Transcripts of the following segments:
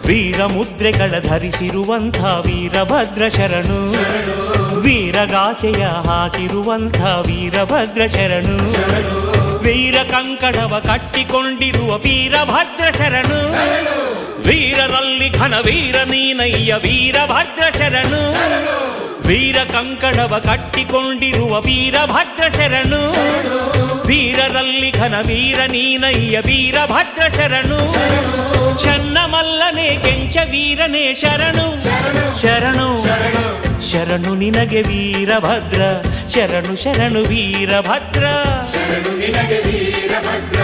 ವೀರ ಮುದ್ರೆಗಳ ಧರಿಸಿರುವಂಥ ವೀರಭದ್ರ ಶರಣು, ವೀರಗಾಸೆಯ ಹಾಕಿರುವಂಥ ವೀರಭದ್ರ ಶರಣು, ವೀರ ಕಂಕಣವ ಕಟ್ಟಿಕೊಂಡಿರುವ ವೀರಭದ್ರ ಶರಣು, ವೀರರಲ್ಲಿ ಘನ ವೀರ ನೀನಯ್ಯ ವೀರಭದ್ರ ಶರಣು, ವೀರ ಕಂಕಣವ ಕಟ್ಟಿಕೊಂಡಿರುವ ವೀರಭದ್ರ ಶರಣು, ವೀರರಲ್ಲಿ ಘನ ವೀರ ನೀನಯ್ಯ ವೀರಭದ್ರ ಶರಣು, ಚನ್ನಮಲ್ಲನೆ ಕೆಂಚ ವೀರನೇ ಶರಣು ಶರಣು ಶರಣು ನಿನಗೆ ವೀರಭದ್ರ, ಶರಣು ಶರಣು ವೀರಭದ್ರ, ಶರಣು ನಿನಗೆ ವೀರಭದ್ರ,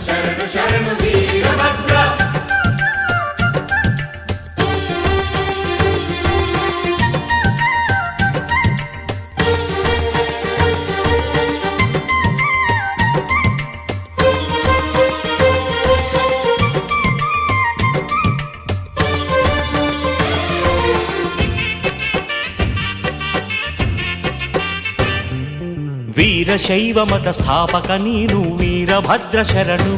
ಶರಣು ಶರಣು ವೀರಭದ್ರ. ವೀರಶೈವ ಮತ ಸ್ಥಾಪಕ ನೀನು ವೀರಭದ್ರ ಶರಣು,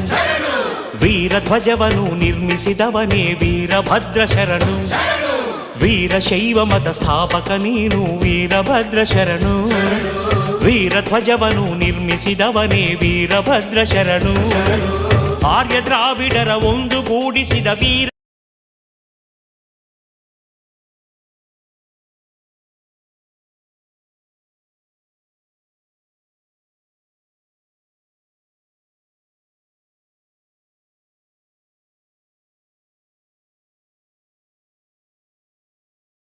ವೀರಧ್ವಜವನ್ನು ನಿರ್ಮಿಸಿದವನೇ ವೀರಭದ್ರ ಶರಣು, ವೀರಶೈವ ಮತ ಸ್ಥಾಪಕ ನೀನು ವೀರಭದ್ರ ಶರಣು, ವೀರಧ್ವಜವನ್ನು ನಿರ್ಮಿಸಿದವನೇ ವೀರಭದ್ರ ಶರಣು, ಆರ್ಯ ದ್ರಾವಿಡರ ಒಂದುಗೂಡಿಸಿದ ವೀರ